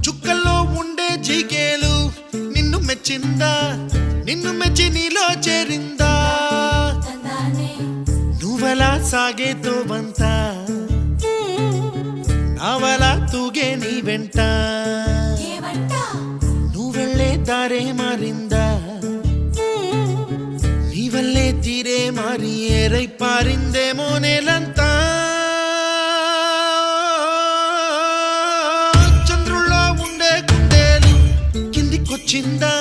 చుక్కల్లో ఉండే జిగేలు నిన్ను మెచ్చిందా, నిన్ను మెచ్చి నీలో చేరిందా, నువ్వలా సాగే తోవంత నావలా తూగే నీ వెంట, నువ్వెళ్ళే దారే మారిందా, నీవల్లే తీరే మారి ఏరై పారిందేమో నేలంతా, చంద్రుల్లో ఉండే కుందేలు కిందికొచ్చిందా,